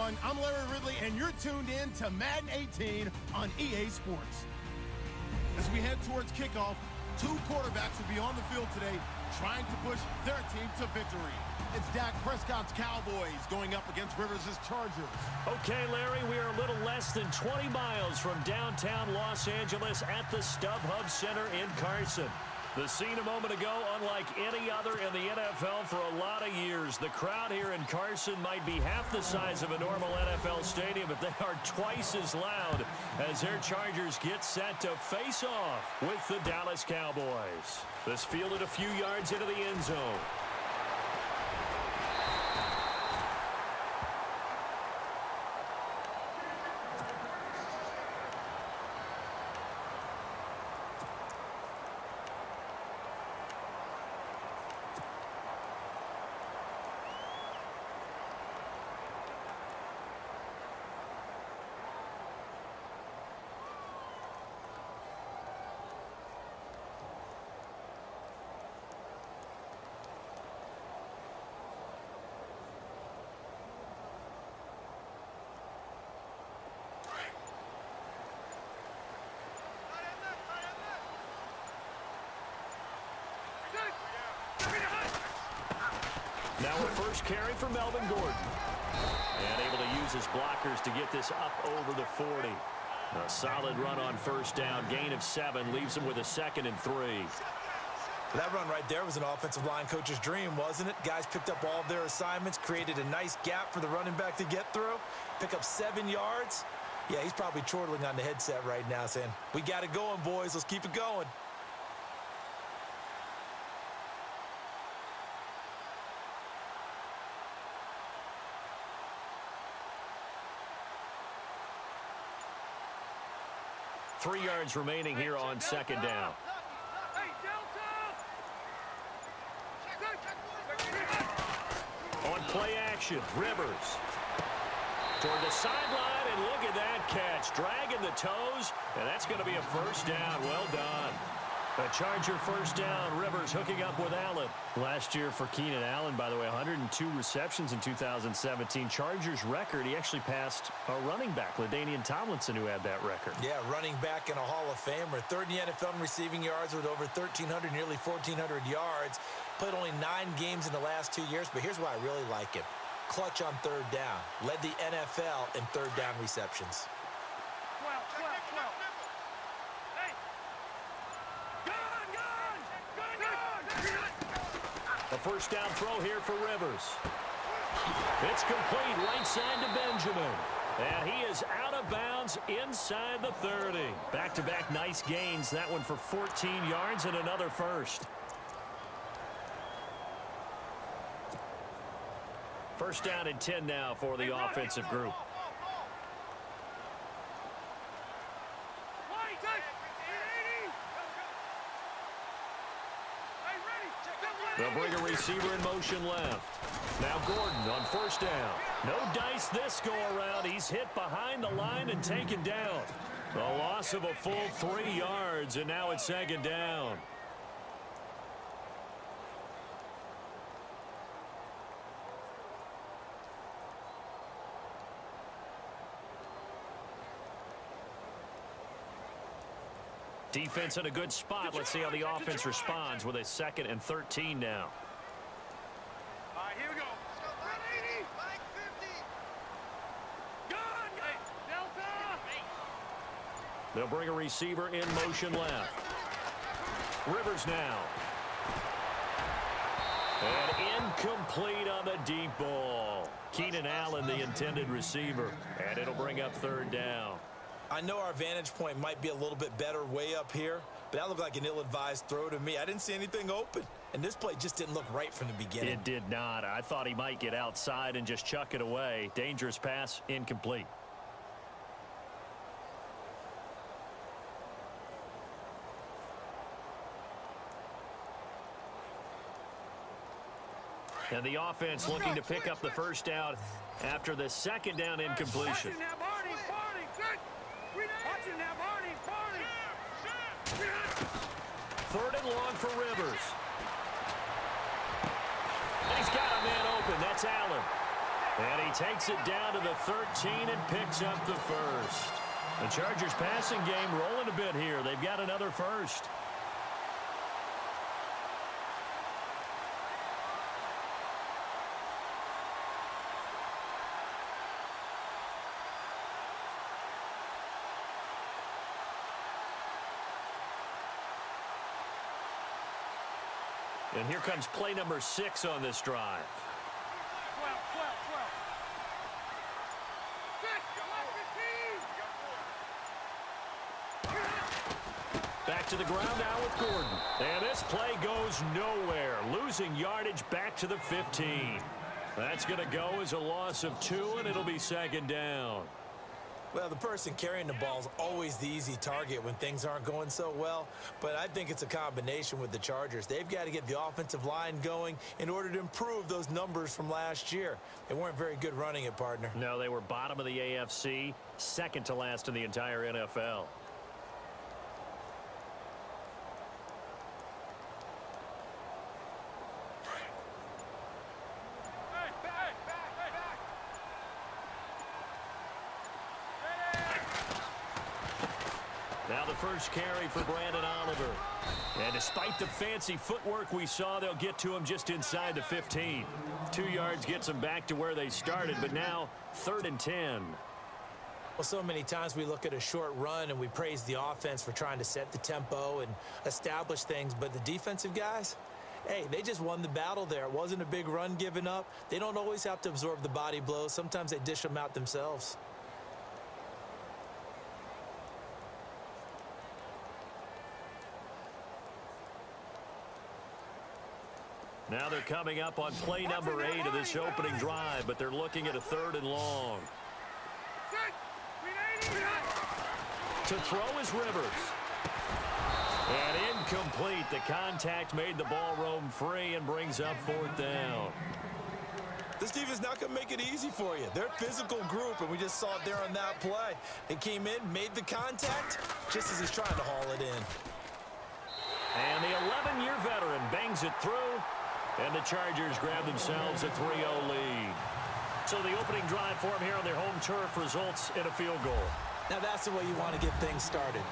everyone. I'm Larry Ridley, and you're tuned in to Madden 18 on EA Sports. As we head towards kickoff, two quarterbacks will be on the field today trying to push their team to victory. It's Dak Prescott's Cowboys going up against Rivers' Chargers. Okay, Larry, we are a little less than 20 miles from downtown Los Angeles at the StubHub Center in Carson. The scene a moment ago, unlike any other in the NFL for a lot of years. The crowd here in Carson might be half the size of a normal NFL stadium, but they are twice as loud as their Chargers get set to face off with the Dallas Cowboys. This fielded a few yards into the end zone. Now a first carry for Melvin Gordon. And able to use his blockers to get this up over the 40. A solid run on first down. Gain of 7 leaves him with a 2nd and 3. That run right there was an offensive line coach's dream, wasn't it? Guys picked up all of their assignments, created a nice gap for the running back to get through, pick up 7 yards. Yeah, he's probably chortling on the headset right now saying, we got it going, boys. Let's keep it going. Three yards remaining here on second down. On play action, Rivers. Toward the sideline, and look at that catch. Dragging the toes, and that's going to be a first down. Well done. A Charger first down. Rivers hooking up with Allen. Last year for Keenan Allen, by the way, 102 receptions in 2017. Chargers record, he actually passed a running back, LaDainian Tomlinson, who had that record. Yeah, running back and a Hall of Famer. Third in the NFL in receiving yards with over 1,300, nearly 1,400 yards. Played only 9 games in the last 2 years, but here's why I really like him. Clutch on third down. Led the NFL in third down receptions. A first down throw here for Rivers. It's complete right side to Benjamin. And he is out of bounds inside the 30. Back-to-back nice gains. That one for 14 yards and another first. First down and 10 now for the offensive group. They'll bring a receiver in motion left. Now Gordon on first down. No dice this go-around. He's hit behind the line and taken down. The loss of a full 3 yards, and now it's second down. Defense in a good spot. Let's see how the offense responds with a 2nd and 13 now. All right, here we go. They'll bring a receiver in motion left. Rivers now. And incomplete on the deep ball. Keenan Allen, the intended receiver. And it'll bring up third down. I know our vantage point might be a little bit better way up here, but that looked like an ill-advised throw to me. I didn't see anything open, and this play just didn't look right from the beginning. It did not. I thought he might get outside and just chuck it away. Dangerous pass, incomplete. And the offense looking to pick up the first down after the second down incompletion. Third and long for Rivers. And he's got a man open. That's Allen. And he takes it down to the 13 and picks up the first. The Chargers passing game rolling a bit here. They've got another first. And here comes play number 6 on this drive. 12. Back to the ground now with Gordon. And this play goes nowhere. Losing yardage back to the 15. That's going to go as a loss of 2, and it'll be second down. Well, the person carrying the ball is always the easy target when things aren't going so well. But I think it's a combination with the Chargers. They've got to get the offensive line going in order to improve those numbers from last year. They weren't very good running it, partner. No, they were bottom of the AFC, second to last in the entire NFL. Now the first carry for Brandon Oliver. And despite the fancy footwork we saw, they'll get to him just inside the 15. 2 yards gets them back to where they started, but now 3rd and 10. Well, so many times we look at a short run and we praise the offense for trying to set the tempo and establish things, but the defensive guys, hey, they just won the battle there. It wasn't a big run given up. They don't always have to absorb the body blows. Sometimes they dish them out themselves. Now they're coming up on play number 8 of this opening drive, but they're looking at a 3rd and long. To throw is Rivers. And incomplete. The contact made the ball roam free and brings up 4th down. This defense not going to make it easy for you. They're a physical group, and we just saw it there on that play. They came in, made the contact, just as he's trying to haul it in. And the 11-year veteran bangs it through. And the Chargers grab themselves a 3-0 lead. So the opening drive for them here on their home turf results in a field goal. Now that's the way you want to get things started.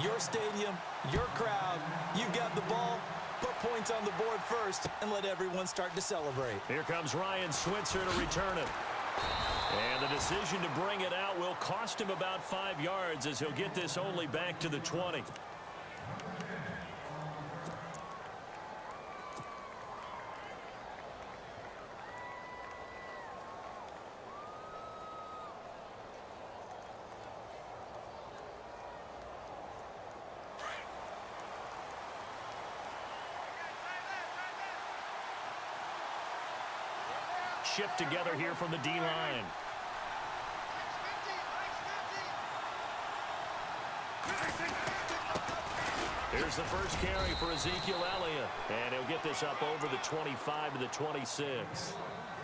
Your stadium, your crowd, you've got the ball, put points on the board first, and let everyone start to celebrate. Here comes Ryan Switzer to return it. And the decision to bring it out will cost him about 5 yards as he'll get this only back to the 20. Shift together here from the D-line. Here's the first carry for Ezekiel Elliott. And he'll get this up over the 25 to the 26.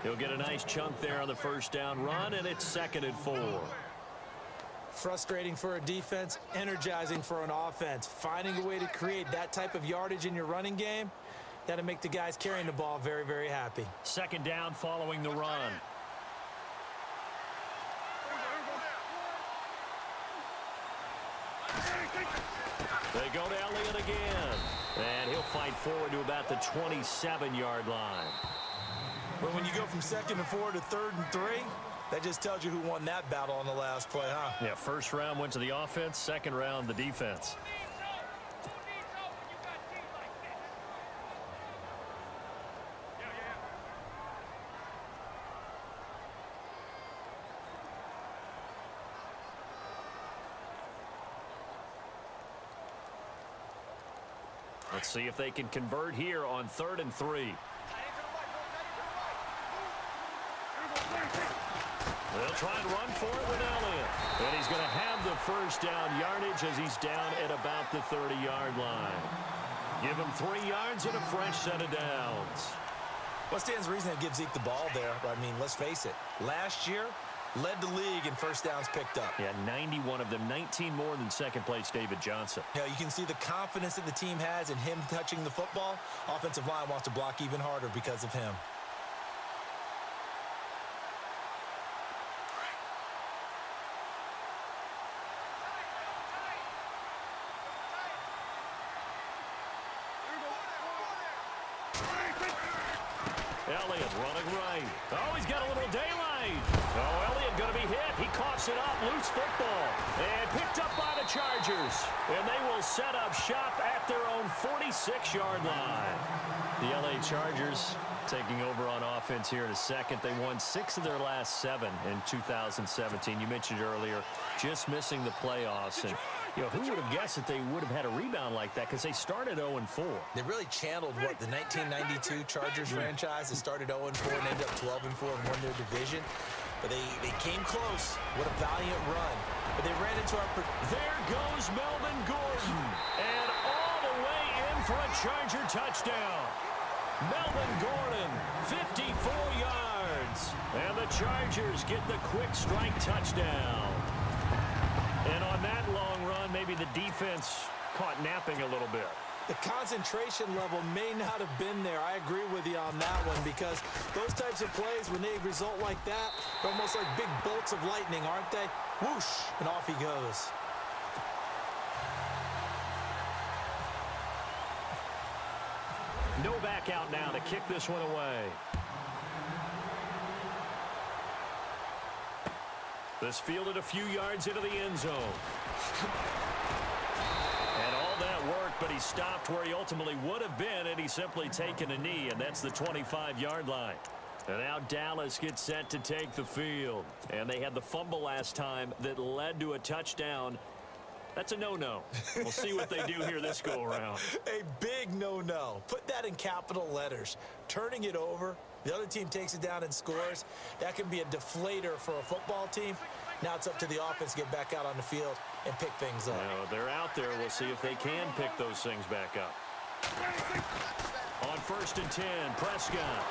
He'll get a nice chunk there on the first down run, and it's 2nd and 4. Frustrating for a defense, energizing for an offense. Finding a way to create that type of yardage in your running game, that'll make the guys carrying the ball very, very happy. 2nd down following the run. They go to Elliott again. And he'll fight forward to about the 27-yard line. But when you go from 2nd and 4 to 3rd and 3, that just tells you who won that battle on the last play, huh? Yeah, first round went to the offense, second round the defense. Let's see if they can convert here on 3rd and 3. They'll try and run for it with Elliott. And he's going to have the first down yardage as he's down at about the 30-yard line. Give him 3 yards and a fresh set of downs. What stands to reason to give Zeke the ball there? I mean, let's face it. Last year, led the league in first downs picked up. Yeah, 91 of them, 19 more than second place David Johnson. Yeah, you can see the confidence that the team has in him touching the football. Offensive line wants to block even harder because of him. Elliott running right. Oh, he's got a little daylight. Oh, Elliott going to be hit. He coughs it up. Loose football. And picked up by the Chargers. And they will set up shop at their own 46-yard line. The L.A. Chargers taking over on offense here in a second. They won 6 of their last 7 in 2017. You mentioned earlier just missing the playoffs. And, you know, who would have guessed that they would have had a rebound like that, because they started 0-4. They really channeled what the 1992 Chargers franchise that started 0-4 and ended up 12-4 and won their division. But they came close. What a valiant run. But they ran into our... There goes Melvin Gordon. And all the way in for a Charger touchdown. Melvin Gordon, 54 yards. And the Chargers get the quick strike touchdown. And on that long run, maybe the defense caught napping a little bit. The concentration level may not have been there. I agree with you on that one, because those types of plays, when they result like that, they're almost like big bolts of lightning, aren't they? Whoosh, and off he goes. No back out now to kick this one away. This fielded a few yards into the end zone. And all that worked, but he stopped where he ultimately would have been, and he's simply taken a knee, and that's the 25-yard line. And now Dallas gets set to take the field. And they had the fumble last time that led to a touchdown. That's a no-no. We'll see what they do here this go-around. A big no-no. Put that in capital letters. Turning it over, the other team takes it down and scores. That can be a deflator for a football team. Now it's up to the offense to get back out on the field and pick things up. Now, they're out there. We'll see if they can pick those things back up. On 1st and 10, Prescott.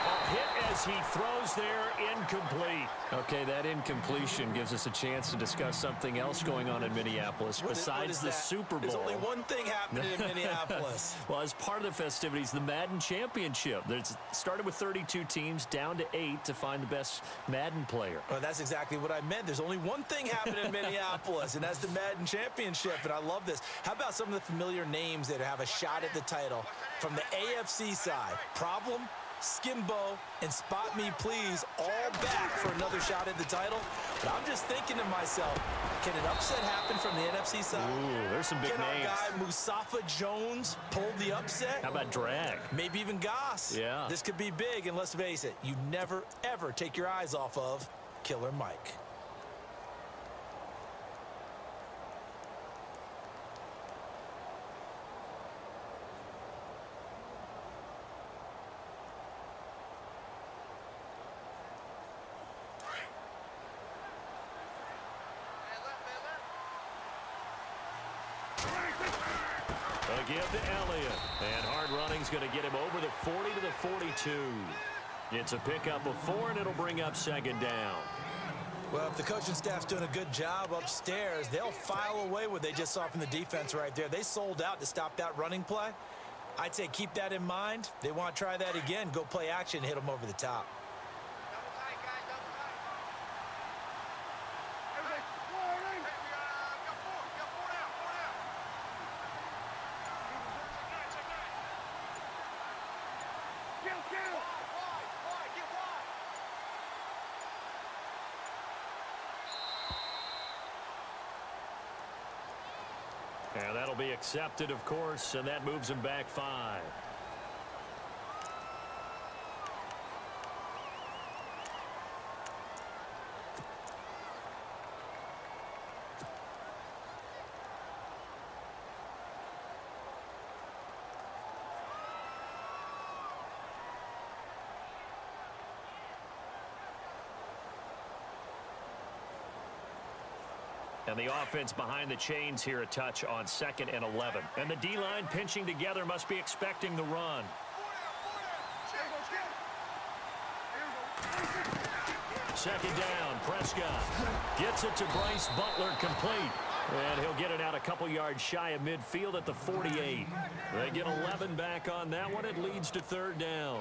A hit as he throws there, incomplete. Okay, that incompletion gives us a chance to discuss something else going on in Minneapolis besides the Super Bowl. There's only one thing happening in Minneapolis. Well, as part of the festivities, the Madden Championship. There's started with 32 teams, down to 8 to find the best Madden player. Well, that's exactly what I meant. There's only one thing happening in Minneapolis, and that's the Madden Championship, and I love this. How about some of the familiar names that have a shot at the title from the AFC side? Problem, Skimbo, and Spot Me Please, all back for another shot at the title. But I'm just thinking to myself, can an upset happen from the NFC side? Ooh, there's some big names. Can our guy Mustafa Jones pull the upset? How about Drag? Maybe even Goss. Yeah. This could be big, and let's face it, you never, ever take your eyes off of Killer Mike. Again to Elliott. And hard running's going to get him over the 40 to the 42. It's a pickup of 4, and it'll bring up 2nd down. Well, if the coaching staff's doing a good job upstairs, they'll file away what they just saw from the defense right there. They sold out to stop that running play. I'd say keep that in mind. They want to try that again. Go play action, hit them over the top. And that'll be accepted, of course, and that moves him back 5. And the offense behind the chains here, a touch on 2nd and 11. And the D-line pinching together, must be expecting the run. Second down, Prescott gets it to Bryce Butler, complete. And he'll get it out a couple yards shy of midfield at the 48. They get 11 back on that one. It leads to 3rd down.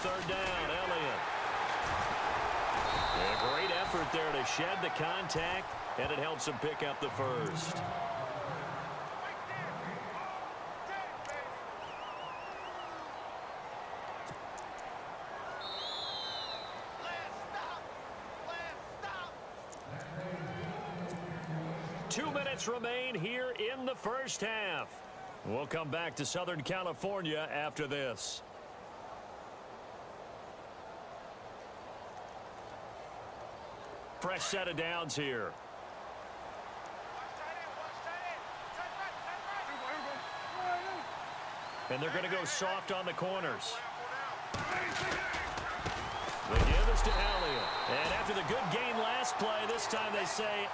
third down. Elliott. A great effort there to shed the contact, and it helps him pick up the first. Two minutes remain here in the first half. We'll come back to Southern California after this. Fresh set of downs here. And they're going to go soft on the corners. The give is to Elliott. And after the good gain last play, this time they say,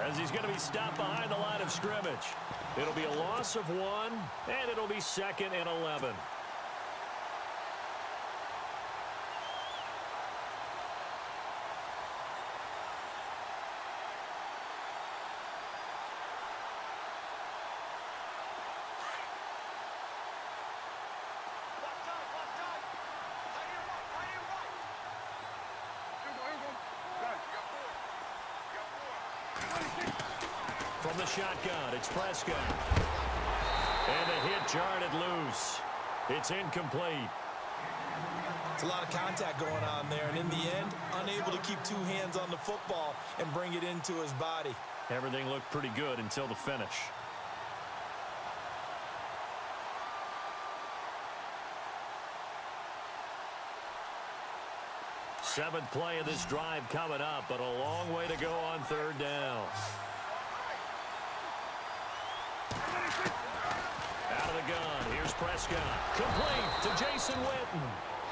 as he's going to be stopped behind the line of scrimmage. It'll be a loss of 1, and it'll be 2nd and 11. From the shotgun, it's Prescott. And the hit jarred it loose. It's incomplete. It's a lot of contact going on there, and in the end, unable to keep two hands on the football and bring it into his body. Everything looked pretty good until the finish. Seventh play of this drive coming up, but a long way to go on third down. Out of the gun, here's Prescott. Complete to Jason Witten.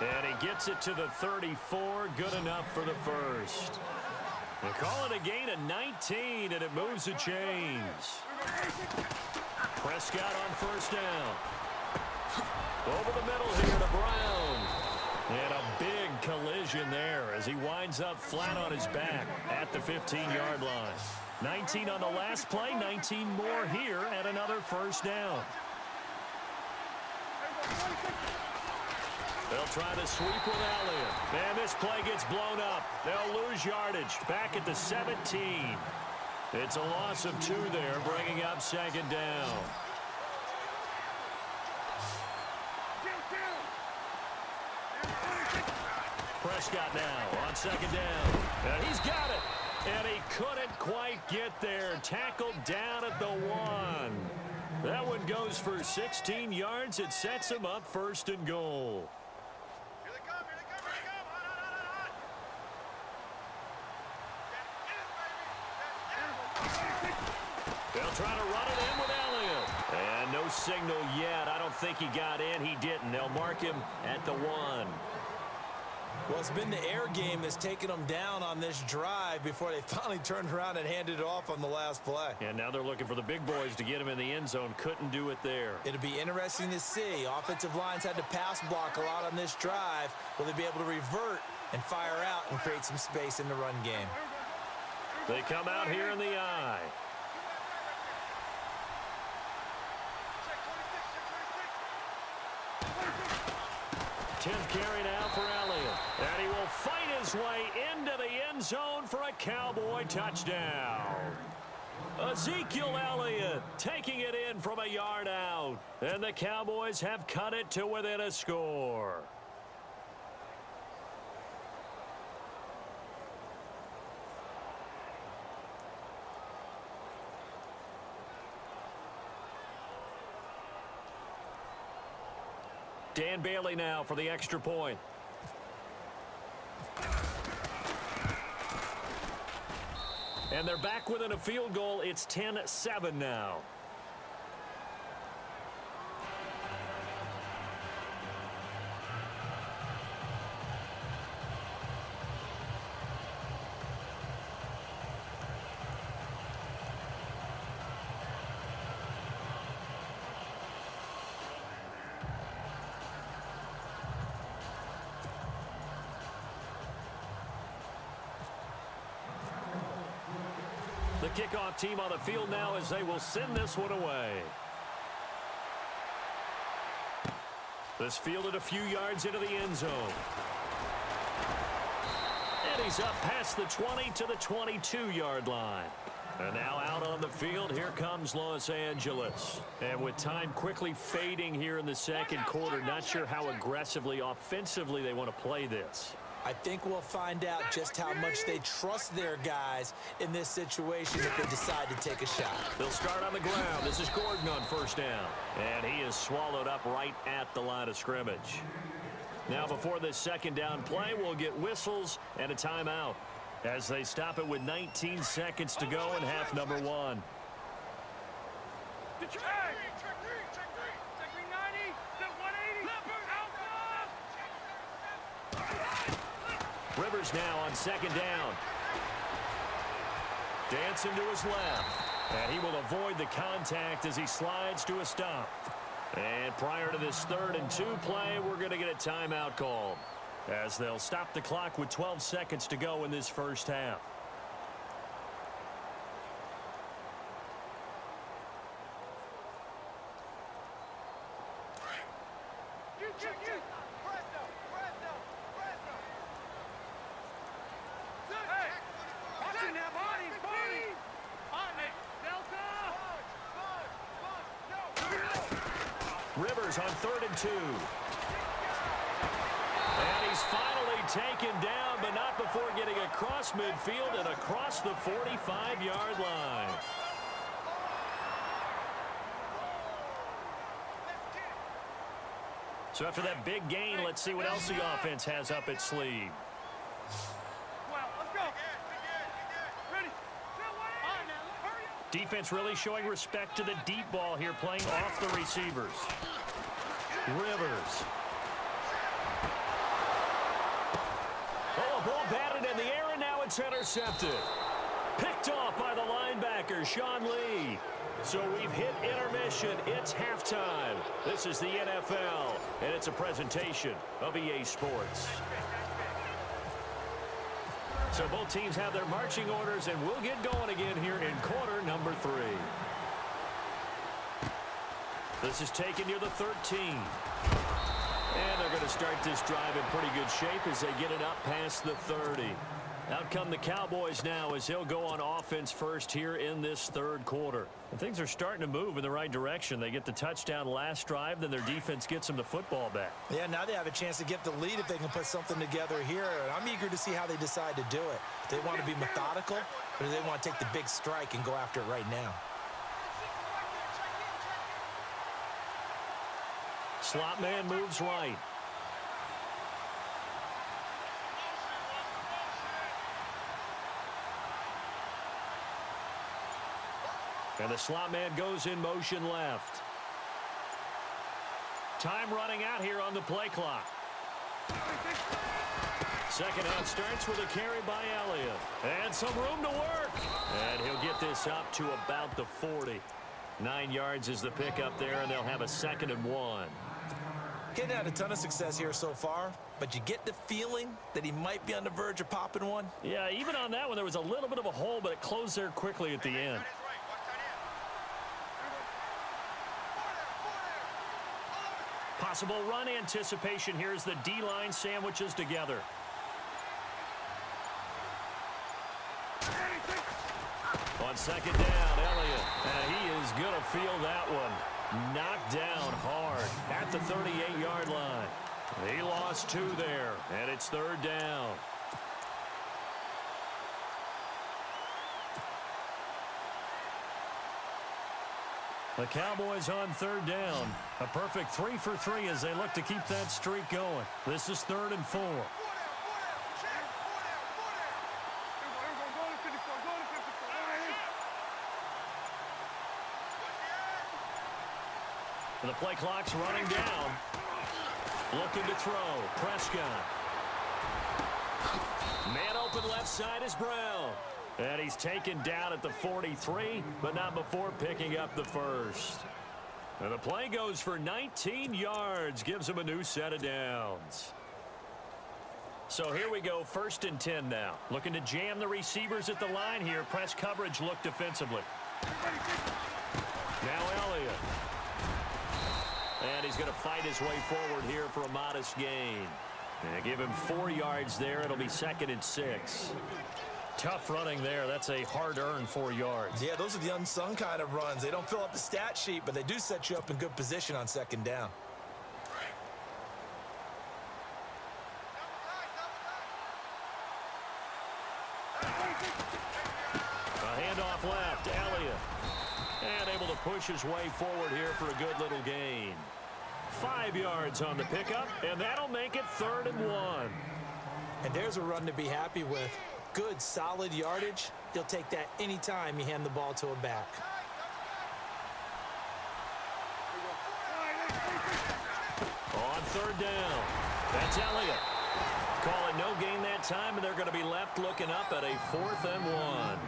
And he gets it to the 34, good enough for the first. They call it a gain of 19, and it moves the chains. Prescott on first down. Over the middle here to Brown. And a big collision there as he winds up flat on his back at the 15-yard line. 19 on the last play, 19 more here at another first down. They'll try to sweep with Elliott. And this play gets blown up. They'll lose yardage back at the 17. It's a loss of 2 there, bringing up second down. Prescott now on second down. And he's got it. And he couldn't quite get there. Tackled down at the 1. That one goes for 16 yards. It sets him up first and goal. Here they come, here they come, here they come. They'll try to run it in with Elliott. And no signal yet. I don't think he got in. He didn't. They'll mark him at the 1. Well, it's been the air game that's taken them down on this drive before they finally turned around and handed it off on the last play. And now they're looking for the big boys to get him in the end zone. Couldn't do it there. It'll be interesting to see. Offensive lines had to pass block a lot on this drive. Will they be able to revert and fire out and create some space in the run game? They come out here in the eye. Check 26, check 26. 10th carry now for Elliott. And he will fight his way into the end zone for a Cowboy touchdown. Ezekiel Elliott taking it in from a yard out. And the Cowboys have cut it to within a score. Dan Bailey now for the extra point. And they're back within a field goal. It's 10-7 now. The kickoff team on the field now as they will send this one away. This fielded a few yards into the end zone. And he's up past the 20 to the 22-yard line. And now out on the field, here comes Los Angeles. And with time quickly fading here in the second quarter, not sure how aggressively, offensively they want to play this. I think we'll find out just how much they trust their guys in this situation if they decide to take a shot. They'll start on the ground. This is Gordon on first down. And he is swallowed up right at the line of scrimmage. Now before this second down play, we'll get whistles and a timeout as they stop it with 19 seconds to go in half number one. Check 3, 90, 180, Rivers now on second down. Dancing to his left. And he will avoid the contact as he slides to a stop. And prior to this 3rd and 2 play, we're going to get a timeout called, as they'll stop the clock with 12 seconds to go in this first half. Rivers on 3rd and 2. And he's finally taken down, but not before getting across midfield and across the 45-yard line. So after that big gain, let's see what else the offense has up its sleeve. Defense really showing respect to the deep ball here, playing off the receivers. Rivers. Oh, a ball batted in the air, and now it's intercepted. Picked off by the linebacker, Sean Lee. So we've hit intermission. It's halftime. This is the NFL, and it's a presentation of EA Sports. So both teams have their marching orders, and we'll get going again here in quarter number 3. This is taken near the 13. And they're going to start this drive in pretty good shape as they get it up past the 30. Out come the Cowboys now as he'll go on offense first here in this 3rd quarter. And things are starting to move in the right direction. They get the touchdown last drive, then their defense gets them the football back. Yeah, now they have a chance to get the lead if they can put something together here. I'm eager to see how they decide to do it. Do they want to be methodical, or do they want to take the big strike and go after it right now? Slot man moves right. And the slot man goes in motion left. Time running out here on the play clock. Second half starts with a carry by Elliott. And some room to work. And he'll get this up to about the 40. 9 yards is the pickup there, and they'll have a 2nd and 1. Getting had a ton of success here so far, but you get the feeling that he might be on the verge of popping one. Yeah, even on that one, there was a little bit of a hole, but it closed there quickly at the end. Possible run anticipation here as the D-line sandwiches together. On second down, Elliott. And he is going to feel that one. Knocked down hard at the 38-yard line. He lost 2 there, and it's 3rd down. The Cowboys on 3rd down. A perfect 3 for 3 as they look to keep that streak going. This is 3rd and 4. And the play clock's running down. Looking to throw. Prescott. Man open left side is Brown. And he's taken down at the 43, but not before picking up the first. And the play goes for 19 yards. Gives him a new set of downs. So here we go, 1st and 10 now. Looking to jam the receivers at the line here. Press coverage look defensively. Now Elliott. And he's going to fight his way forward here for a modest gain. And give him 4 yards there. It'll be 2nd and 6. Tough running there. That's a hard-earned 4 yards. Yeah, those are the unsung kind of runs. They don't fill up the stat sheet, but they do set you up in good position on 2nd down. A handoff left, Elliott. And able to push his way forward here for a good little gain. 5 yards on the pickup, and that'll make it 3rd and 1. And there's a run to be happy with. Good, solid yardage. You'll take that anytime you hand the ball to a back. On 3rd down, that's Elliott. Call it no gain that time, and they're going to be left looking up at a 4th and 1.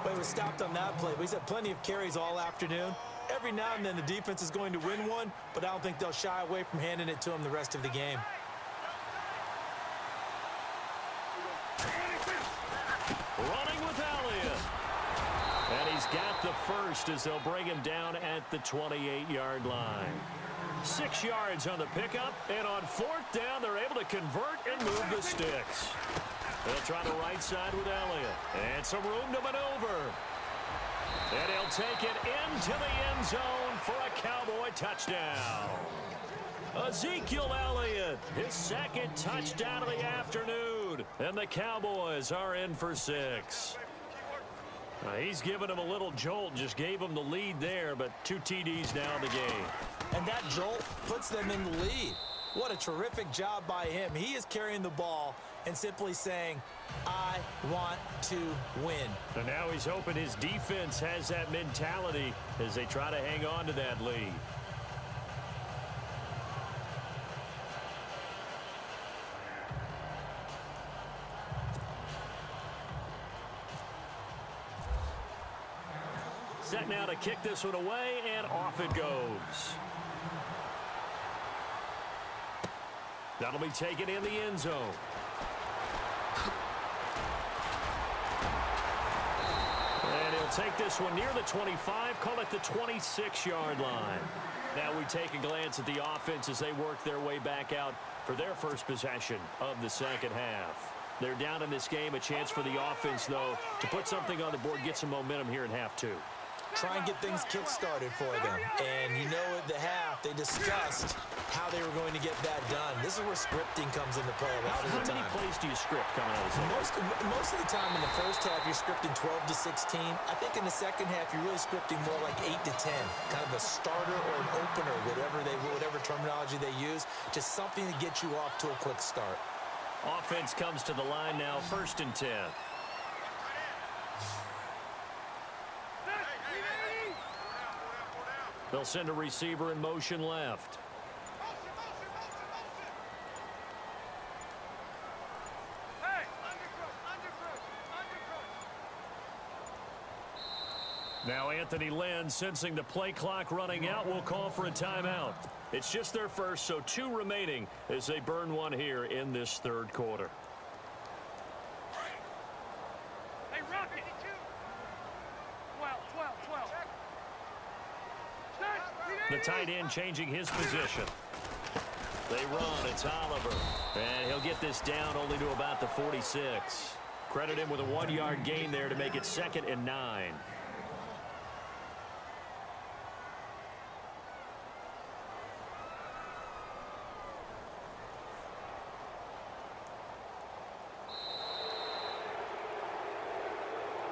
Well, he was stopped on that play, but he's had plenty of carries all afternoon. Every now and then the defense is going to win one, but I don't think they'll shy away from handing it to him the rest of the game. Running with Elliott. And he's got the first as they'll bring him down at the 28-yard line. 6 yards on the pickup, and on 4th down, they're able to convert and move the sticks. They'll try the right side with Elliott. And some room to maneuver. And he'll take it into the end zone for a Cowboy touchdown. Ezekiel Elliott, his 2nd touchdown of the afternoon. And the Cowboys are in for 6. He's given him a little jolt, just gave him the lead there, but 2 TDs now in the game. And that jolt puts them in the lead. What a terrific job by him. He is carrying the ball and simply saying, I want to win. And now he's hoping his defense has that mentality as they try to hang on to that lead. Set now to kick this one away, and off it goes. That'll be taken in the end zone. And he'll take this one near the 25, call it the 26-yard line. Now we take a glance at the offense as they work their way back out for their first possession of the 2nd half. They're down in this game, a chance for the offense, though, to put something on the board, get some momentum here in half 2. Try and get things kick-started for them. And you know at the half, they discussed how they were going to get that done. This is where scripting comes into play a lot of the time. How many plays do you script coming out of this? Most of the time in the first half, you're scripting 12 to 16. I think in the 2nd half, you're really scripting more like 8 to 10. Kind of a starter or an opener, whatever terminology they use. Just something to get you off to a quick start. Offense comes to the line now, 1st and 10. They'll send a receiver in motion left. Now Anthony Lynn, sensing the play clock running out, will call for a timeout. It's just their first, so 2 remaining as they burn one here in this 3rd quarter. Hey, Rocket! 12. The tight end changing his position. They run. It's Oliver. And he'll get this down only to about the 46. Credit him with a 1-yard gain there to make it 2nd and 9.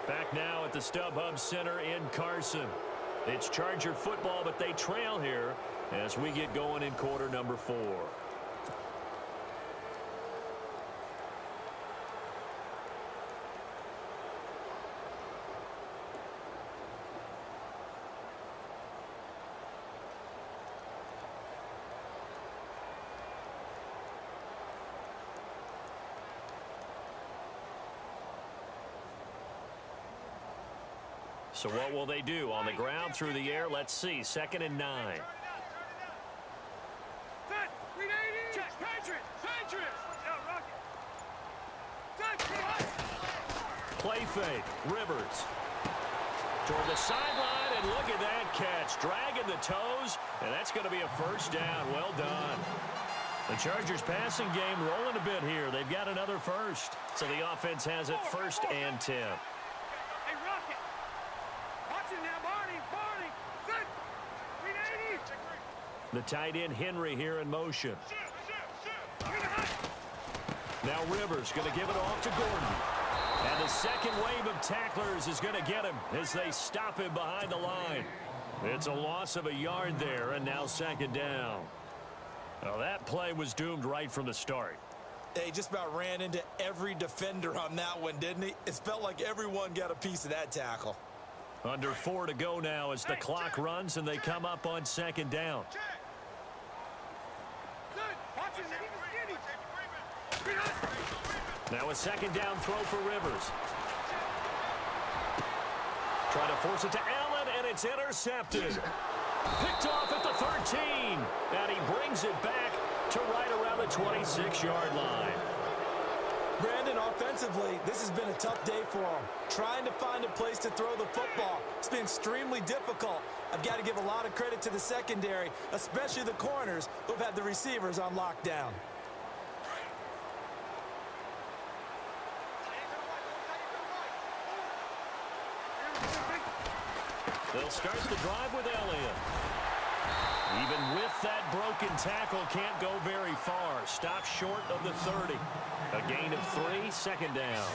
Back now at the StubHub Center in Carson. It's Charger football, but they trail here as we get going in quarter number 4. So what will they do? On the ground, through the air, let's see. 2nd and 9. Play fake. Rivers. Toward the sideline, And look at that catch, dragging the toes, and that's going to be a first down. Well done. The Chargers passing game rolling a bit here. They've got another first. So the offense has it 1st and 10. Hey, Rocket. Watch it now, Barney. Barney. Good. 380. The tight end Henry here in motion. Now Rivers going to give it off to Gordon. And the second wave of tacklers is going to get him as they stop him behind the line. It's a loss of a yard there, and now 2nd down. Well, that play was doomed right from the start. He just about ran into every defender on that one, didn't he? It felt like everyone got a piece of that tackle. Under 4 to go now as the clock runs and they come up on 2nd down. Now a 2nd down throw for Rivers. Trying to force it to Allen, and it's intercepted. Picked off at the 13, and he brings it back to right around the 26-yard line. Brandon, offensively, this has been a tough day for him. Trying to find a place to throw the football. It's been extremely difficult. I've got to give a lot of credit to the secondary, especially the corners who've had the receivers on lockdown. They'll start the drive with Elliott. Even with that broken tackle, can't go very far. Stop short of the 30. A gain of 3, 2nd down.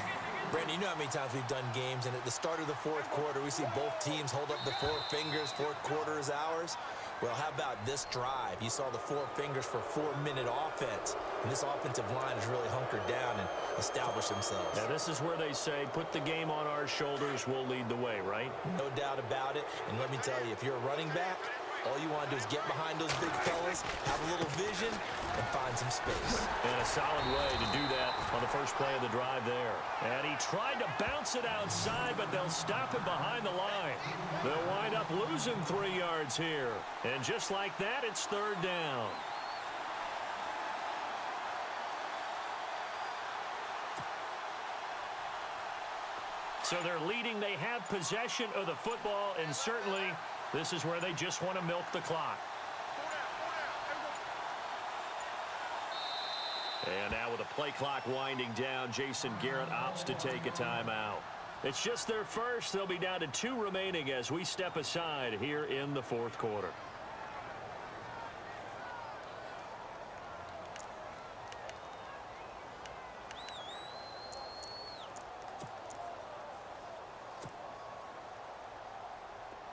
Brandon, you know how many times we've done games, and at the start of the 4th quarter, we see both teams hold up the 4 fingers, 4th quarter is ours. Well, how about this drive? You saw the 4 fingers for 4-minute offense, and this offensive line has really hunkered down and established themselves. Now, this is where they say, put the game on our shoulders, we'll lead the way, right? No doubt about it, and let me tell you, if you're a running back, all you want to do is get behind those big fellas, have a little vision, and find some space. And a solid way to do that on the first play of the drive there. And he tried to bounce it outside, but they'll stop him behind the line. They'll wind up losing 3 yards here. And just like that, it's 3rd down. So they're leading. They have possession of the football, and certainly this is where they just want to milk the clock. And now with the play clock winding down, Jason Garrett opts to take a timeout. It's just their first. They'll be down to 2 remaining as we step aside here in the 4th quarter.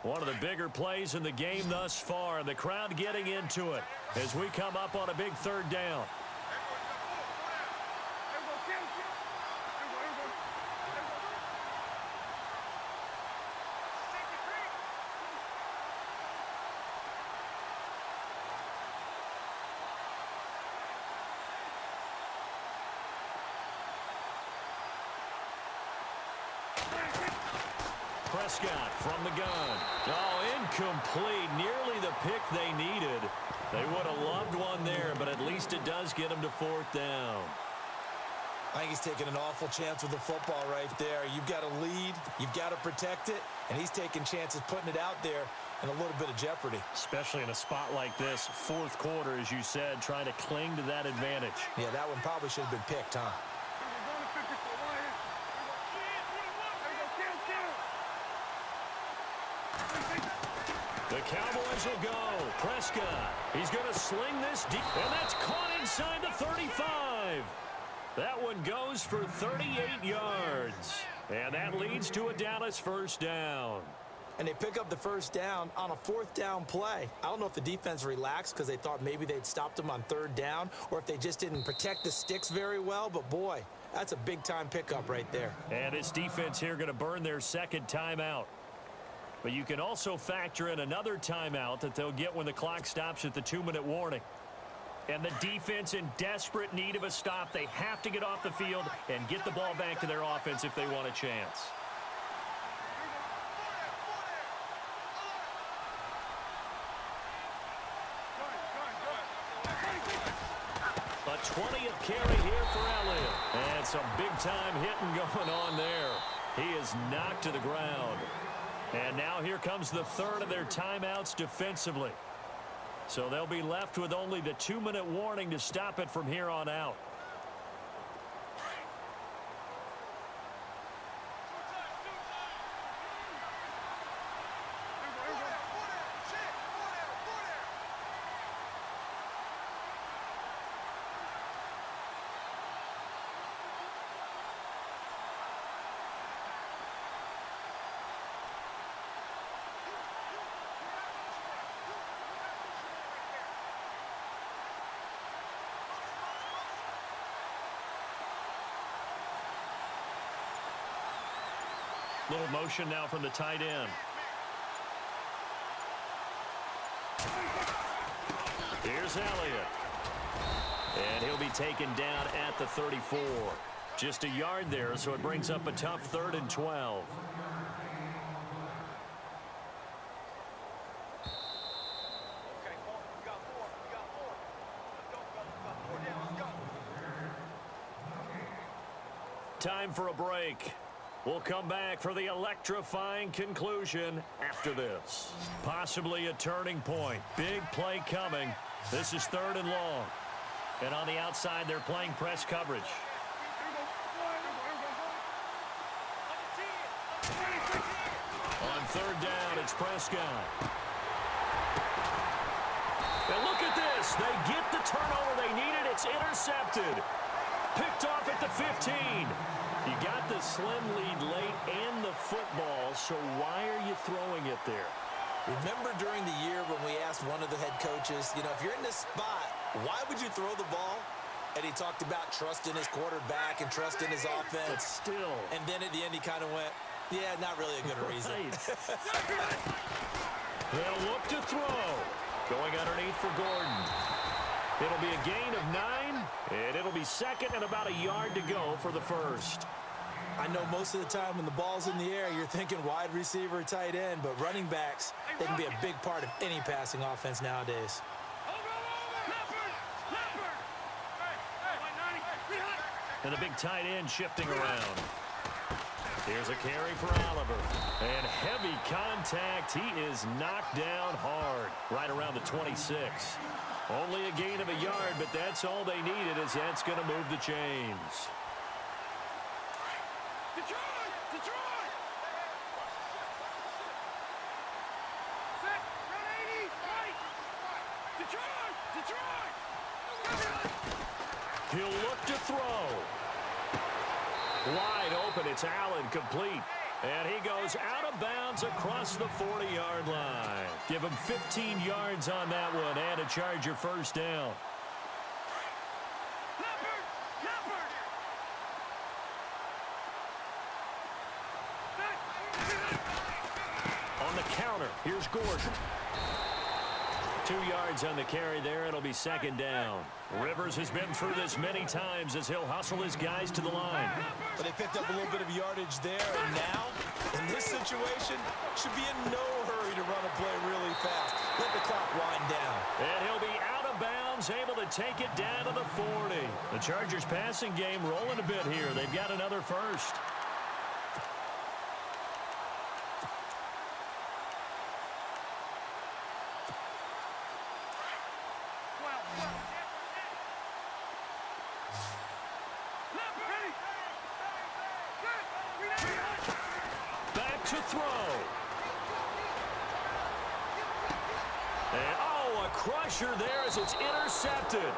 One of the bigger plays in the game thus far. The crowd getting into it as we come up on a big 3rd down. Prescott from the gun. Oh, incomplete. Nearly the pick they needed. They would have loved one there, but at least it does get them to 4th down. I think he's taking an awful chance with the football right there. You've got to lead, you've got to protect it, and he's taking chances putting it out there in a little bit of jeopardy. Especially in a spot like this, 4th quarter, as you said, trying to cling to that advantage. Yeah, that one probably should have been picked, huh? The Cowboys will go. Prescott. He's going to sling this deep. And that's caught inside the 35. That one goes for 38 yards. And that leads to a Dallas 1st down. And they pick up the 1st down on a 4th down play. I don't know if the defense relaxed because they thought maybe they'd stopped them on 3rd down or if they just didn't protect the sticks very well. But, boy, that's a big-time pickup right there. And this defense here going to burn their 2nd timeout. But you can also factor in another timeout that they'll get when the clock stops at the 2-minute warning. And the defense in desperate need of a stop. They have to get off the field and get the ball back to their offense if they want a chance. A 20th carry here for Elliott. And some big-time hitting going on there. He is knocked to the ground. And now here comes the third of their timeouts defensively. So they'll be left with only the 2-minute warning to stop it from here on out. Little motion now from the tight end. Here's Elliott. And he'll be taken down at the 34. Just a yard there, so it brings up a tough 3rd and 12. Time for a break. We'll come back for the electrifying conclusion after this. Possibly a turning point. Big play coming. This is 3rd and long. And on the outside, they're playing press coverage. On 3rd down, it's Prescott. And look at this. They get the turnover they needed. It's intercepted. Picked off at the 15. You got the slim lead late and the football, so why are you throwing it there? Remember during the year when we asked one of the head coaches, if you're in this spot, why would you throw the ball? And he talked about trust in his quarterback and trust in his offense. But still. And then at the end he kind of went, yeah, not really a good reason. They'll look to throw. Going underneath for Gordon. It'll be a gain of 9, and it'll be 2nd and about a yard to go for the first. I know most of the time when the ball's in the air, you're thinking wide receiver, tight end, but running backs, they can be a big part of any passing offense nowadays. And the big tight end shifting around. Here's a carry for Oliver. And heavy contact. He is knocked down hard right around the 26. Only a gain of a yard, but that's all they needed, as that's going to move the chains. Detroit! Set, run 80, right! Detroit! He'll look to throw. Wide open, it's Allen, complete. And he goes out of bounds across the 40-yard line. Give him 15 yards on that one and a Charger first down. On the counter, here's Gordon. 2 yards on the carry there. It'll be 2nd down. Rivers has been through this many times as he'll hustle his guys to the line. But they picked up a little bit of yardage there, and now, in this situation, should be in no hurry to run a play really fast. Let the clock wind down. And he'll be out of bounds, able to take it down to the 40. The Chargers passing game rolling a bit here. They've got another first. To throw. And, a crusher there as it's intercepted.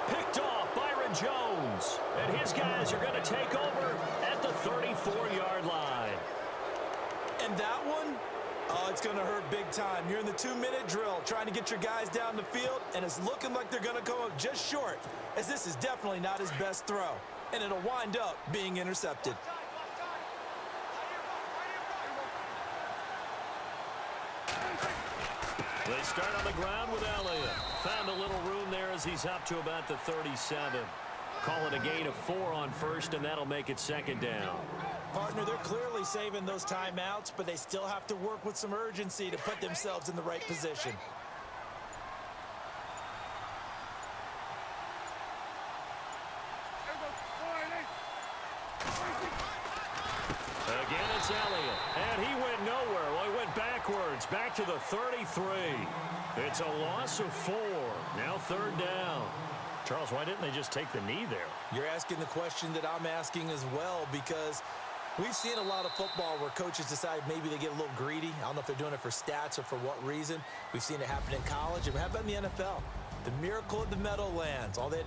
Picked off Byron Jones. And his guys are going to take over at the 34-yard line. And that one, it's going to hurt big time. You're in the 2-minute drill trying to get your guys down the field, and it's looking like they're going to come up just short, as this is definitely not his best throw. And it'll wind up being intercepted. They start on the ground with Elliott. Found a little room there as he's up to about the 37. Call it a gain of 4 on first, and that'll make it 2nd down. Partner, they're clearly saving those timeouts, but they still have to work with some urgency to put themselves in the right position. Again, it's Elliott, and he went nowhere. Well, he backwards, back to the 33. It's a loss of 4. Now 3rd down. Charles, why didn't they just take the knee there? You're asking the question that I'm asking as well, because we've seen a lot of football where coaches decide maybe they get a little greedy. I don't know if they're doing it for stats or for what reason. We've seen it happen in college. And how about in the NFL? The miracle of the Meadowlands. All they had to